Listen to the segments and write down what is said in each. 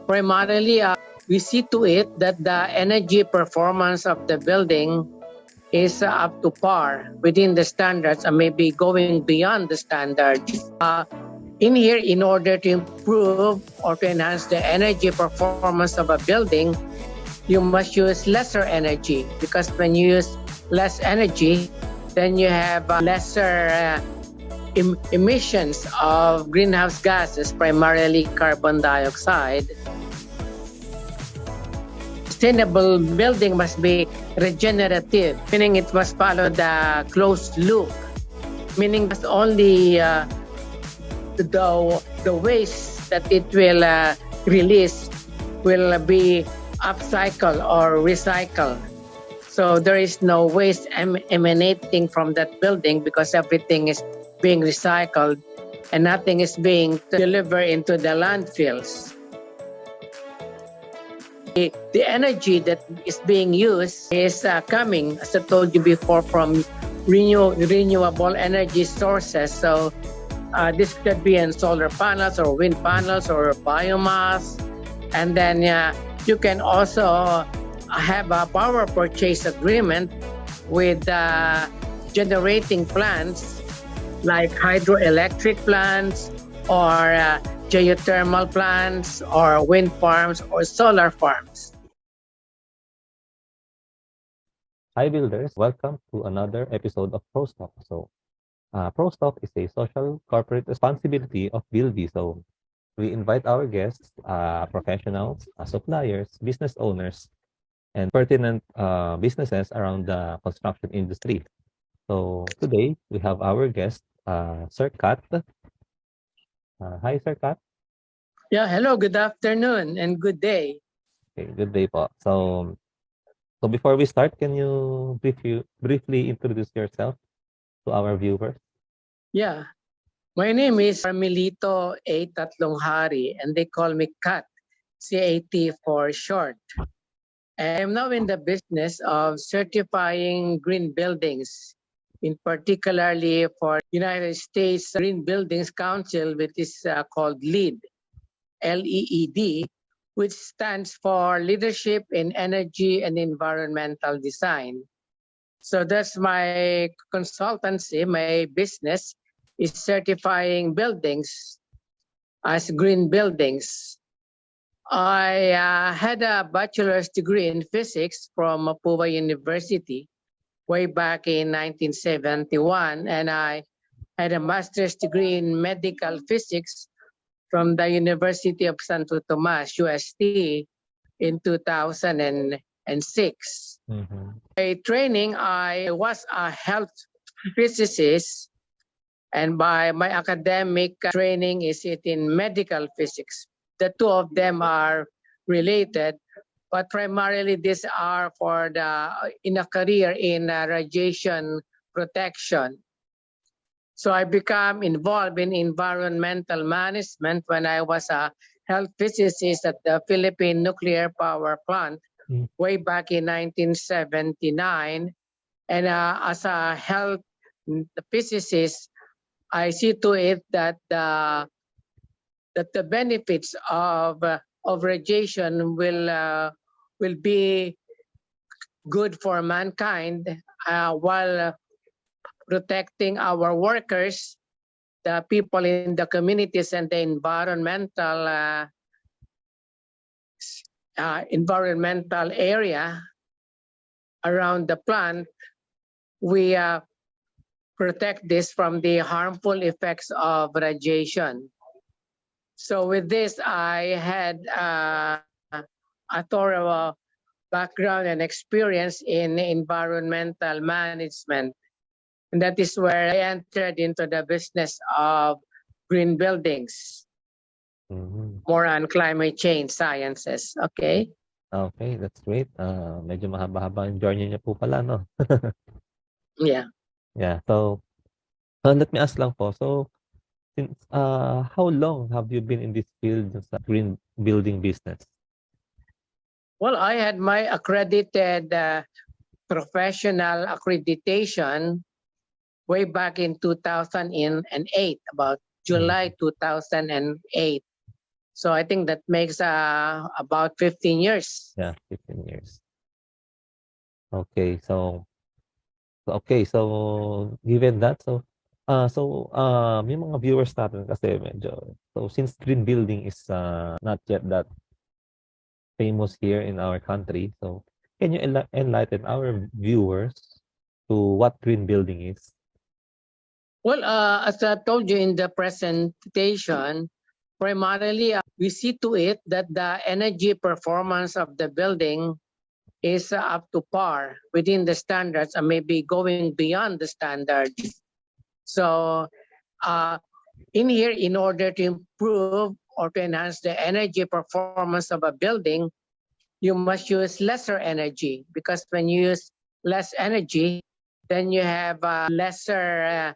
Primarily, we see to it that the energy performance of the building is up to par within the standards and maybe going beyond the standards. In here, in order to improve or to enhance the energy performance of a building, you must use lesser energy because when you use less energy, then you have lesser emissions of greenhouse gases, primarily carbon dioxide. Sustainable building must be regenerative, meaning it must follow the closed loop, meaning that only the waste that it will release will be upcycled or recycled. So there is no waste emanating from that building because everything is being recycled and nothing is being delivered into the landfills. The energy that is being used is coming, as I told you before, from renewable energy sources. So this could be in solar panels or wind panels or biomass. And then you can also have a power purchase agreement with generating plants like hydroelectric plants or geothermal plants or wind farms or solar farms. Hi builders, welcome to another episode of ProsTalk. ProsTalk is a social corporate responsibility of Buildy. So we invite our guests, professionals, suppliers, business owners, and pertinent businesses around the construction industry. So today we have our guest, Sir Kat. Hi, Sir Kat. Yeah, hello, good afternoon and good day. Okay, good day po. So before we start, can you briefly introduce yourself to our viewers? Yeah, my name is Carmelito Tatlonghari and they call me CAT, CAT for short. I am now in the business of certifying green buildings, in particularly for United States Green Buildings Council, which is called LEED, LEED, which stands for Leadership in Energy and Environmental Design. So that's my consultancy, my business is certifying buildings as green buildings. I had a bachelor's degree in physics from Mapua University way back in 1971, and I had a master's degree in medical physics from the University of Santo Tomas, UST, in 2006. Mm-hmm. By training, I was a health physicist, and by my academic training is it in medical physics. The two of them are related, but primarily these are for in a career in radiation protection. So I became involved in environmental management when I was a health physicist at the Philippine Nuclear Power Plant way back in 1979. And as a health physicist, I see to it that the benefits of radiation will be good for mankind while protecting our workers, the people in the communities, and the environmental area around the plant. We protect this from the harmful effects of radiation. So with this, I had a thorough background and experience in environmental management. And that is where I entered into the business of green buildings, more on climate change sciences. Okay? Okay, that's great. Medyo mahaba-haba yung journey niya po pala, no? Yeah. Yeah. So, let me ask lang po. So, since how long have you been in this field sa green building business? Well, I had my accredited professional accreditation way back in 2008, about July 2008. So I think that makes about 15 years. Yeah, 15 years. Okay, so okay, so given that, yung mga viewers natin kasi medyo, so since green building is not yet that famous here in our country, so can you enlighten our viewers to what green building is? Well, as I told you in the presentation, primarily we see to it that the energy performance of the building is up to par within the standards and maybe going beyond the standards. So in here, in order to improve or to enhance the energy performance of a building, you must use lesser energy, because when you use less energy, then you have lesser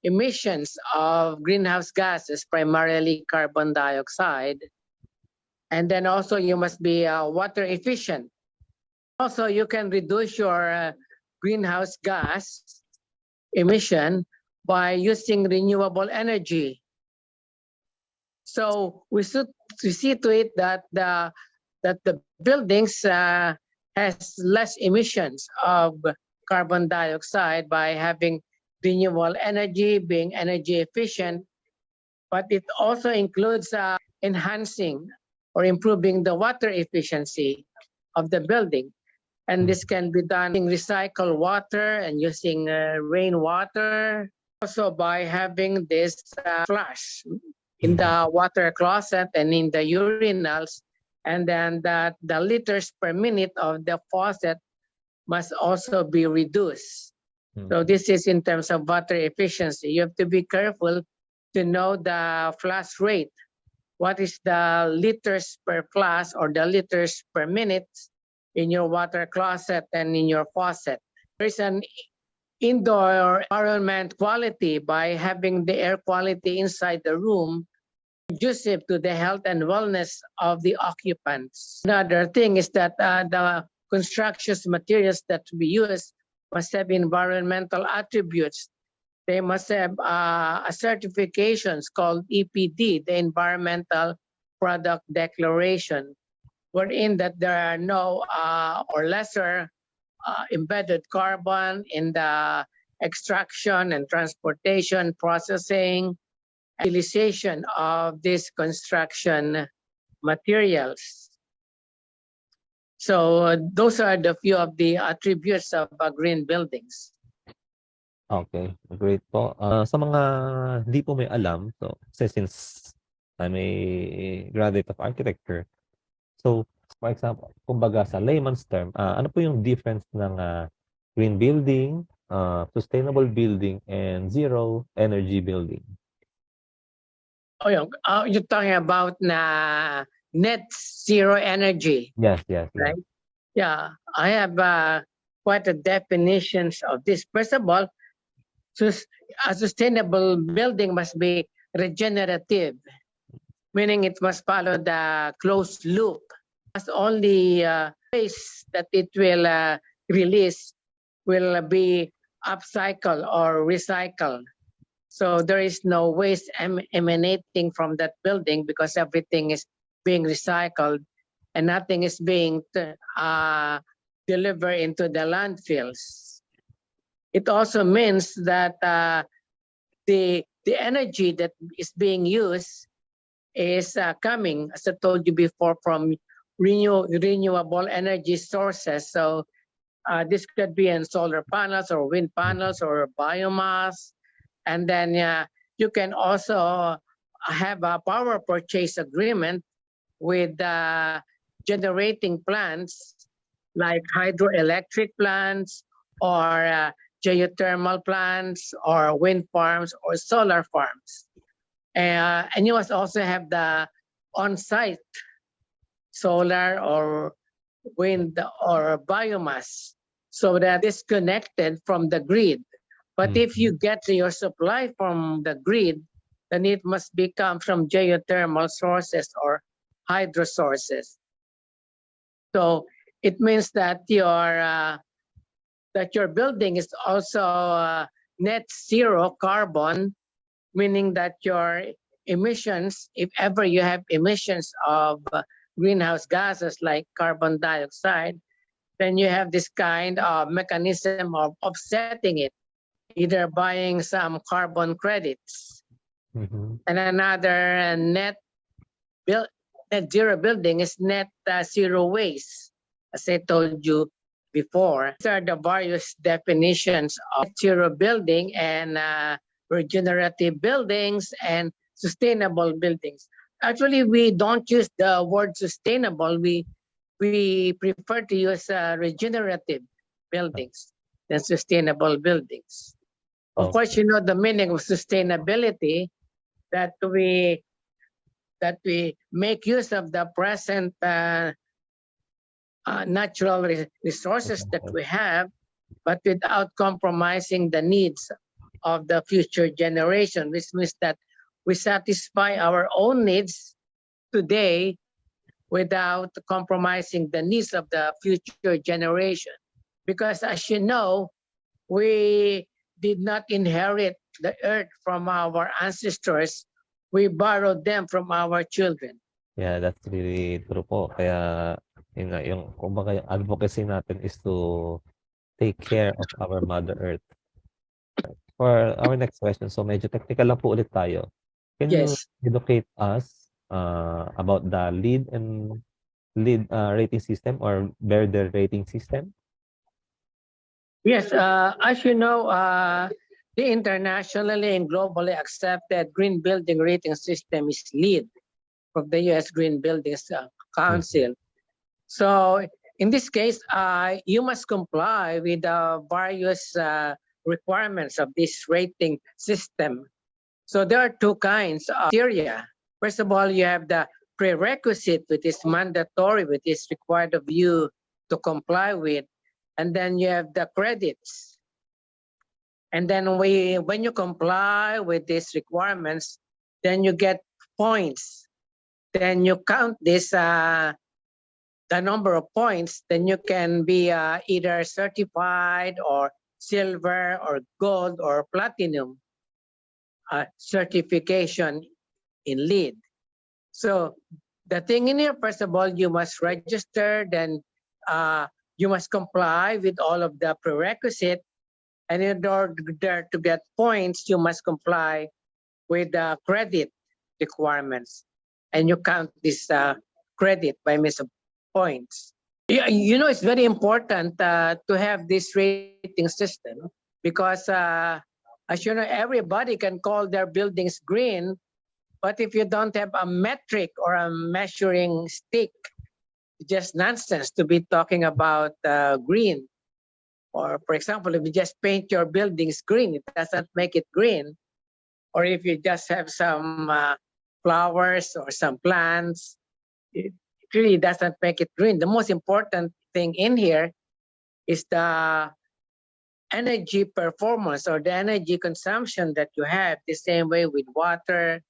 emissions of greenhouse gases, primarily carbon dioxide. And then also you must be water efficient. Also, you can reduce your greenhouse gas emission by using renewable energy. So we see to it that the buildings has less emissions of carbon dioxide by having renewable energy, being energy efficient, but it also includes enhancing or improving the water efficiency of the building. And this can be done using recycled water and using rainwater, also by having this flush in the water closet and in the urinals, and then that the liters per minute of the faucet must also be reduced. So this is in terms of water efficiency. You have to be careful to know the flush rate. What is the liters per flush or the liters per minute in your water closet and in your faucet? There is an indoor environment quality by having the air quality inside the room conducive to the health and wellness of the occupants. Another thing is that the construction materials that we use must have environmental attributes. They must have a certifications called EPD, the Environmental Product Declaration, wherein that there are no or lesser embedded carbon in the extraction and transportation, processing, utilization of these construction materials. So those are the few of the attributes of green buildings. Okay, great po. Sa mga hindi po may alam, so since I'm a graduate of architecture, so for example, kumbaga sa layman's term, ano po yung difference ng green building, sustainable building, and zero energy building? Oh, yeah. You're talking about net zero energy. Yes. Right? Yeah, I have quite a definitions of this. First of all, a sustainable building must be regenerative, meaning it must follow the closed loop. As only waste that it will release will be upcycled or recycled. So there is no waste emanating from that building because everything is being recycled and nothing is being delivered into the landfills. It also means that the energy that is being used is coming, as I told you before, from renewable energy sources. So this could be in solar panels or wind panels or biomass. And then you can also have a power purchase agreement with generating plants like hydroelectric plants or geothermal plants or wind farms or solar farms. And you must also have the on-site solar or wind or biomass so that it's connected from the grid. But if you get your supply from the grid, then it must become from geothermal sources or hydro sources. So it means that your building is also net zero carbon, meaning that your emissions, if ever you have emissions of greenhouse gases like carbon dioxide, then you have this kind of mechanism of offsetting it, either buying some carbon credits. Mm-hmm. And another net zero building is net zero waste, as I told you before. These are the various definitions of net zero building and regenerative buildings and sustainable buildings. Actually, we don't use the word sustainable. We prefer to use regenerative buildings than sustainable buildings. Of Oh, course, you know the meaning of sustainability, that we make use of the present natural resources that we have, but without compromising the needs of the future generation, which means that we satisfy our own needs today without compromising the needs of the future generation. Because as you know, we did not inherit the earth from our ancestors. We borrowed them from our children. yeah, that's really true po. Kaya yun nga, yung kumbaga yung advocacy natin is to take care of our Mother Earth. For our next question, so medyo technical lang po ulit tayo. Can you Yes. educate us about the lead rating system or better rating system? Yes, as you know, the internationally and globally accepted green building rating system is LEED from the U.S. Green Buildings Mhm. Council. So in this case, you must comply with the various requirements of this rating system. So there are two kinds of criteria. First of all, you have the prerequisite, which is mandatory, which is required of you to comply with. And then you have the credits. And then when you comply with these requirements, then you get points. Then you count this the number of points. Then you can be either certified or silver or gold or platinum certification in LEED. So the thing in here, first of all, you must register. Then you must comply with all of the prerequisite. And in order to get points, you must comply with the credit requirements. And you count this credit by means of points. You know, it's very important to have this rating system because, as you know, everybody can call their buildings green, but if you don't have a metric or a measuring stick, it's just nonsense to be talking about green. Or, for example, if you just paint your buildings green, it doesn't make it green. Or if you just have some flowers or some plants, it really doesn't make it green. The most important thing in here is the energy performance or the energy consumption that you have. The same way with water,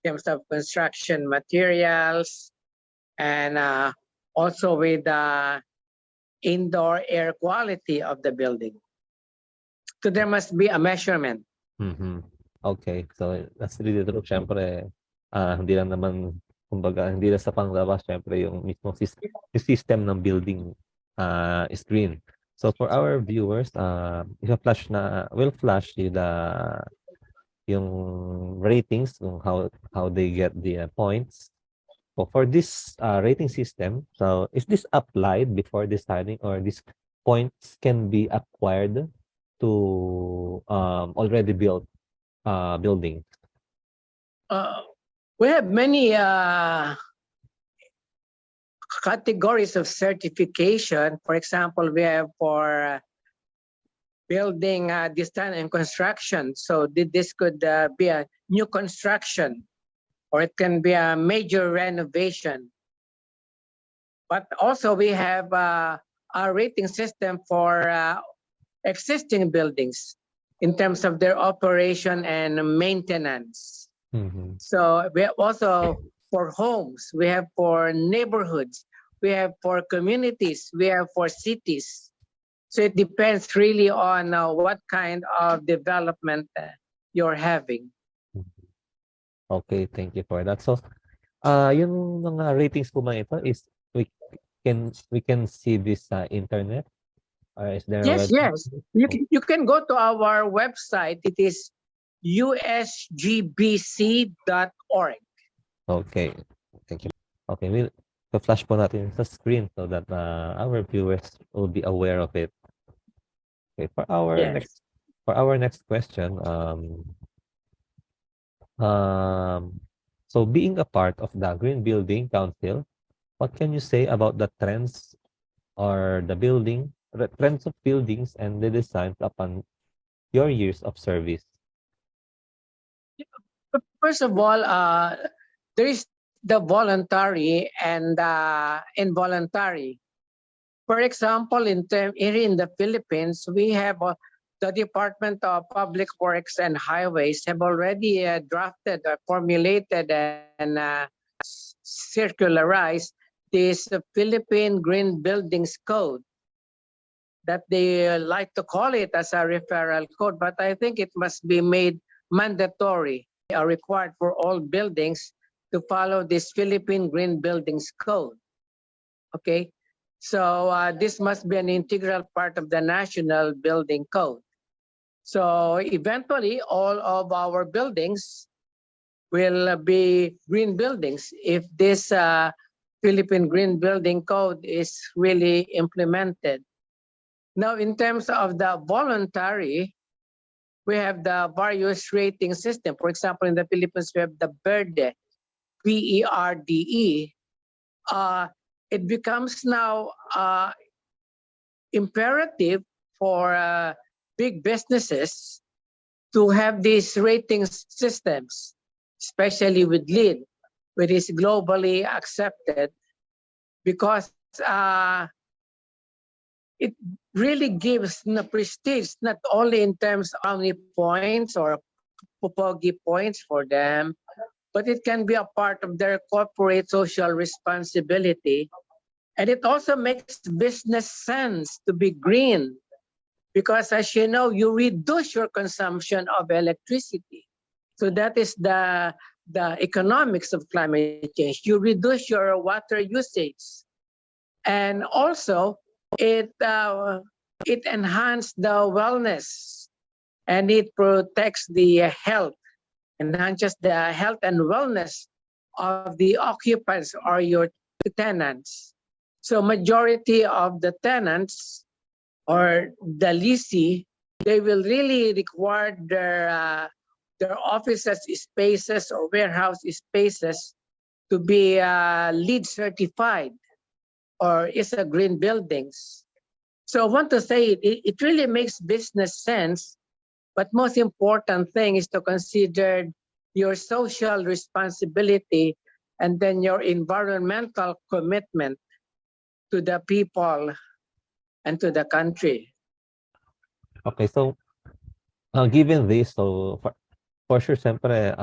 in terms of construction materials, and also with the indoor air quality of the building. So there must be a measurement. Mhm. Okay, so that's really true. Siyempre, hindi lang naman, kumbaga, hindi lang sa panglabas, siyempre, yung mismong yung system ng building is green. So for our viewers, we'll flash you yung ratings, kung how they get the points. So for this rating system, so is this applied before deciding, or these points can be acquired to already built building? Uh, we have many categories of certification. For example, we have for building design and construction. So this could be a new construction, or it can be a major renovation. But also we have a rating system for existing buildings in terms of their operation and maintenance. Mm-hmm. So we have also for homes, we have for neighborhoods, we have for communities, we have for cities. So it depends really on what kind of development you're having. Okay, thank you for that. So, yung mga ratings po ba ito is we can see this sa internet or is there a Yes, website? yes. You can go to our website. It is usgbc.org. Okay, thank you. Okay, we'll flash po natin sa screen so that our viewers will be aware of it. Okay, Yes. for our next question, um, so being a part of the Green Building Council, what can you say about the trends or the trends of buildings and the designs upon your years of service? First of all, there is the voluntary and involuntary. For example, here in the Philippines, we have the Department of Public Works and Highways have already drafted, formulated, and circularized this Philippine Green Buildings Code that they like to call it as a referral code, but I think it must be made mandatory or required for all buildings to follow this Philippine Green Buildings Code. Okay, so this must be an integral part of the National Building Code. So eventually, all of our buildings will be green buildings if this Philippine Green Building Code is really implemented. Now, in terms of the voluntary, we have the various rating system. For example, in the Philippines, we have the BERDE, BERDE. It becomes now imperative for big businesses to have these rating systems, especially with LEED, which is globally accepted because it really gives the prestige not only in terms of how many points or popogi points for them, but it can be a part of their corporate social responsibility. And it also makes business sense to be green because, as you know, you reduce your consumption of electricity. So that is the economics of climate change. You reduce your water usage, and also it enhances the wellness and it protects the health, enhances the health and wellness of the occupants or your tenants. So majority of the tenants or the leasee, they will really require their offices spaces or warehouse spaces to be LEED certified or is a green buildings. So I want to say it really makes business sense, but most important thing is to consider your social responsibility and then your environmental commitment to the people and to the country. Okay, so given this, so for sure, siyempre,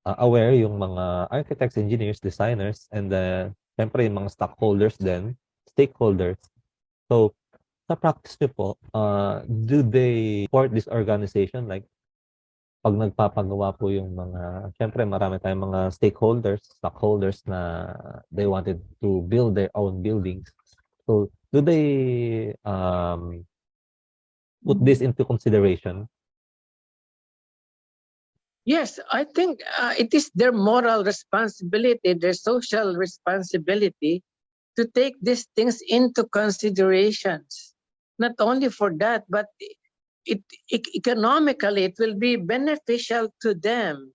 aware yung mga architects, engineers, designers, and siyempre yung mga stakeholders. So, sa practice nyo po, do they support this organization? Like, pag nagpapagawa po yung siyempre marami tayong mga stockholders na they wanted to build their own buildings. So, do they put this into consideration? Yes, I think it is their moral responsibility, their social responsibility to take these things into considerations. Not only for that, but economically, it will be beneficial to them.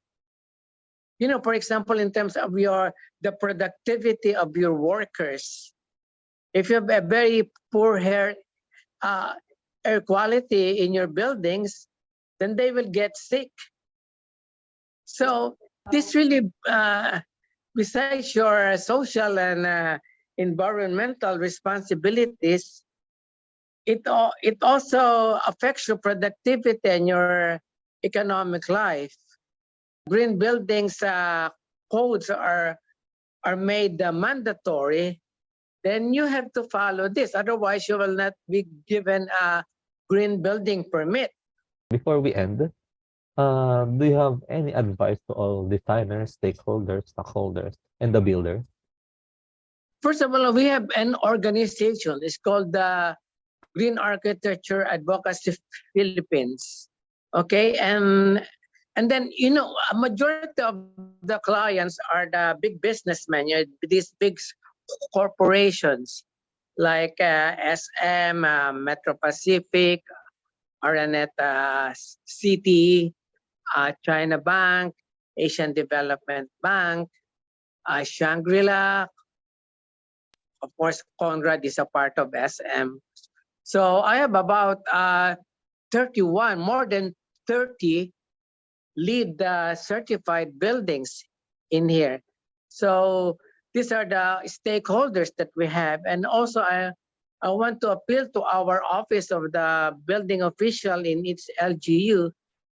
You know, for example, in terms of the productivity of your workers, if you have a very poor air quality in your buildings, then they will get sick. So this really, besides your social and environmental responsibilities, it also affects your productivity and your economic life. Green buildings codes are made mandatory, then you have to follow this. Otherwise, you will not be given a green building permit. Before we end, Do you have any advice to all designers, stakeholders, stockholders, and the builders? First of all, we have an organization. It's called the Green Architecture Advocacy Philippines. Okay, and then a majority of the clients are the big businessmen, these big corporations like SM, Metro Pacific, Araneta City, China Bank, Asian Development Bank, Shangri-La, of course, Conrad is a part of SM. So I have about 31, more than 30 lead certified buildings in here. So these are the stakeholders that we have. And also I want to appeal to our office of the building official in its LGU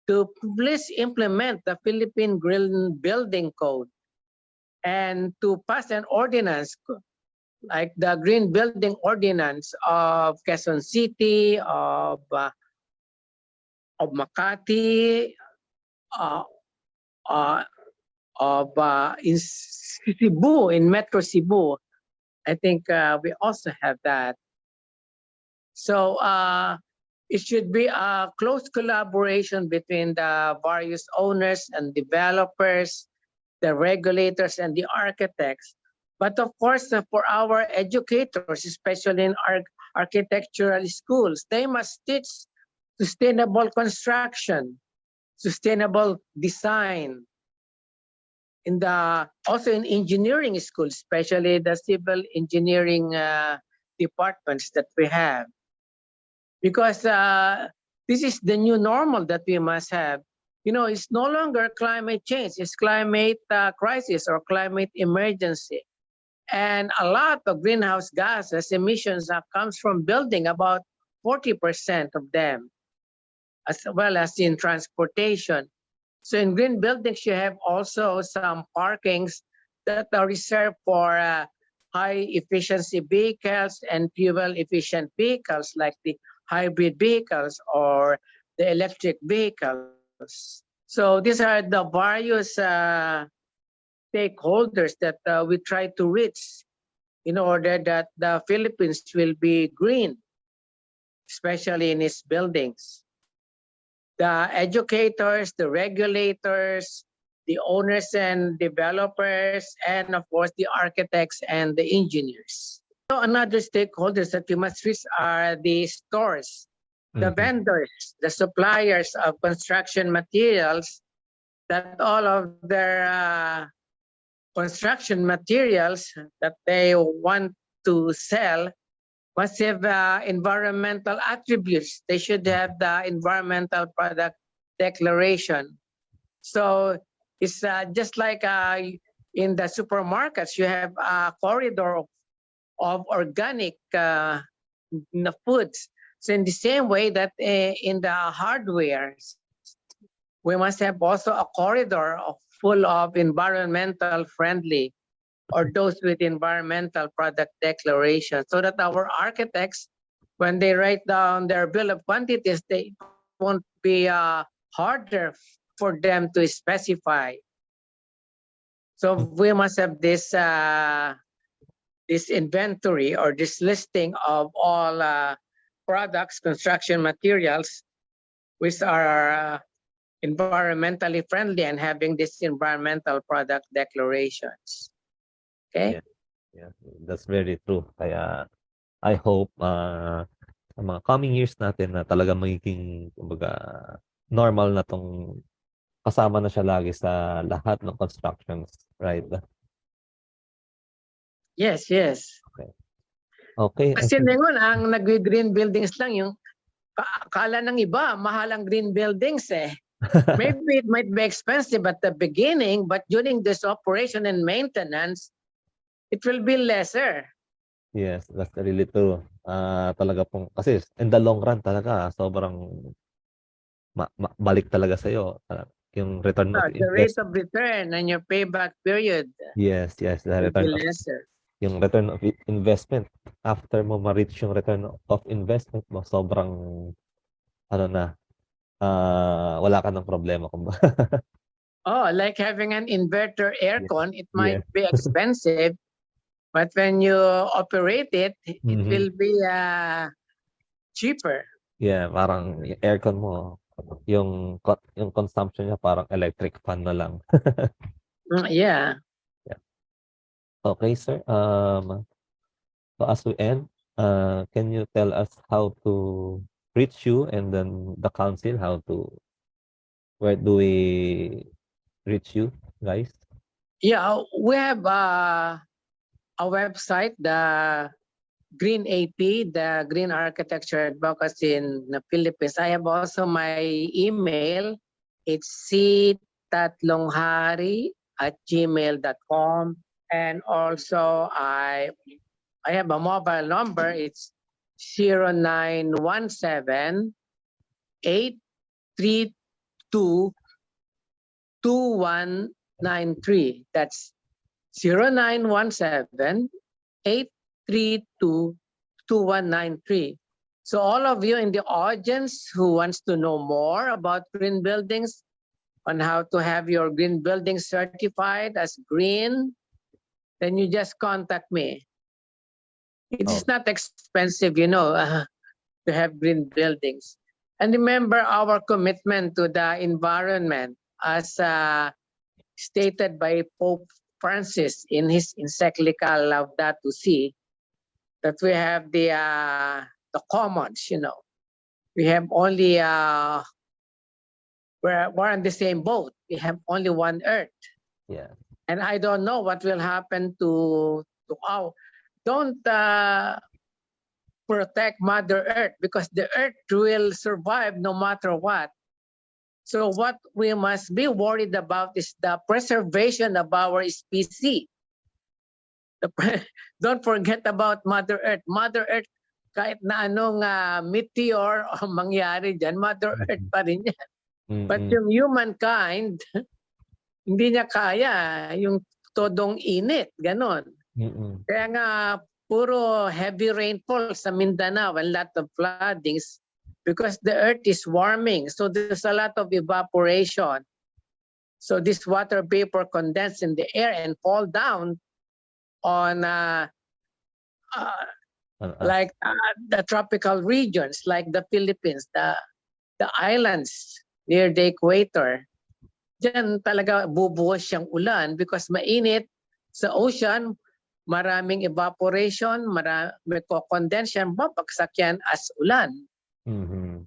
to please implement the Philippine Green Building Code and to pass an ordinance like the Green Building Ordinance of Quezon City, of Makati, uh, uh, in Cebu, in Metro Cebu. I think we also have that. So it should be a close collaboration between the various owners and developers, the regulators, and the architects. But of course, for our educators, especially in our architectural schools, they must teach sustainable construction, sustainable design, also in engineering schools, especially the civil engineering departments that we have, because this is the new normal that we must have. It's no longer climate change; it's climate crisis or climate emergency, and a lot of greenhouse gases emissions comes from building, about 40% of them, as well as in transportation. So in green buildings, you have also some parkings that are reserved for high efficiency vehicles and fuel efficient vehicles like the hybrid vehicles or the electric vehicles. So these are the various stakeholders that we try to reach in order that the Philippines will be green, especially in its buildings. The educators, the regulators, the owners and developers, and of course the architects and the engineers. So another stakeholders that we must reach are the stores, the vendors, the suppliers of construction materials, that all of their construction materials that they want to sell must have environmental attributes. They should have the environmental product declaration. So it's just like in the supermarkets, you have a corridor of organic foods. So in the same way that in the hardware, we must have also a corridor full of environmental friendly or those with environmental product declaration, so that our architects, when they write down their bill of quantities, they won't be harder for them to specify. So we must have this inventory or this listing of all products, construction materials, which are environmentally friendly and having this environmental product declarations. Okay? Yeah, that's very true. Kaya I hope sa mga coming years natin na talagang magiging kumbaga normal na 'tong kasama na siya lagi sa lahat ng constructions, right? Yes, yes. Okay. Okay, I Kasi think ngayon, ang nag-green buildings lang yung akala ng iba, mahal ang green buildings eh. Maybe it might be expensive at the beginning, but during this operation and maintenance, it will be lesser. yes, that's really true. Talaga pong kasi in the long run talaga sobrang balik talaga sa'yo, yung return of The rate investment. of return and your payback period Yes, the will be return of lesser. yung return of investment after mo ma-reach yung return of investment mo sobrang ano na, wala ka ng problema kumbaga. Oh, like having an inverter Yeah. aircon, it Yeah. might be expensive, but when you operate it, it Mhm. will be cheaper. Yeah, parang yung aircon mo, yung consumption niya parang electric fan na lang. Yeah. Yeah. Okay, sir. So as we end, can you tell us how to reach you and then the council, where do we reach you guys? Yeah, we have a website, the Green AP, the Green Architecture Advocacy in the Philippines. I have also my email. It's ctatlonghari@gmail.com. And also I have a mobile number. It's 0917-832-2193. That's 0917-832-2193. So all of you in the audience who wants to know more about green buildings, on how to have your green building certified as green, then you just contact me. It is Oh, not expensive, to have green buildings. And remember our commitment to the environment as stated by Pope Francis in his encyclical Laudato Si, that we have the commons. We have only we're on the same boat. We have only one Earth, yeah. and I don't know what will happen to our. Don't protect Mother Earth, because the Earth will survive no matter what. So what we must be worried about is the preservation of our species. Don't forget about Mother Earth. Mother Earth, kahit na anong meteor o mangyari dyan, Mother Earth pa rin yan. But Mm-mm. yung humankind, hindi niya kaya yung todong init, ganon. Mm-mm. Kaya nga, puro heavy rainfall sa Mindanao, a lot of floodings, because the earth is warming. So there's a lot of evaporation. So this water vapor condense in the air and fall down on On us. like the tropical regions, like the Philippines, the islands near the equator. Diyan talaga bubuhos siyang ulan because mainit sa ocean, maraming evaporation, may condense yan, babagsak yan as ulan, Mm-hmm.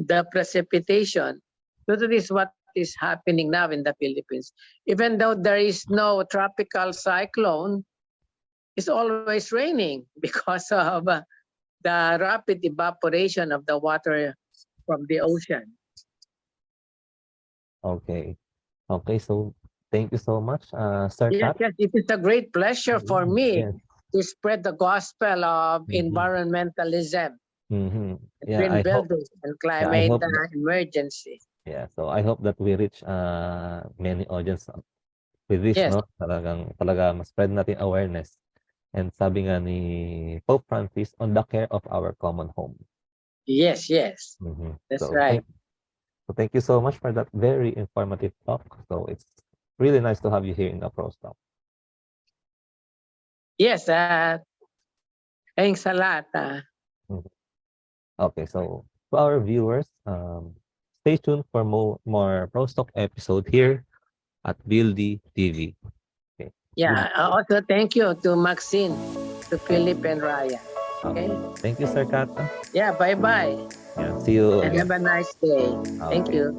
the precipitation. So that is what is happening now in the Philippines. Even though there is no tropical cyclone, it's always raining because of the rapid evaporation of the water from the ocean. Okay. Okay, so thank you so much, Sir Yes, Kat. yes, it is a great pleasure for me Yes. to spread the gospel of Mm-hmm. environmentalism, Mm-hmm. Yeah, green buildings, and I climate hope that, emergency. so I hope that we reach many audience with this, Yes, no? Talaga ma-spread natin awareness. And sabi nga ni Pope Francis, on the care of our common home. yes, yes. Mm-hmm. That's So right. thank you so much for that very informative talk. So it's really nice to have you here in the ProsTalk. Yes, thanks a lot. Mhm. Okay, so to our viewers, stay tuned for more ProsTalk episode here at Buildy TV. Okay. Yeah, also thank you to Maxine, to Philip and Ryan. Okay. Okay. Thank you, Sir Kat. Yeah, bye-bye. Yeah, see you And again. have a nice day. Thank Okay. you.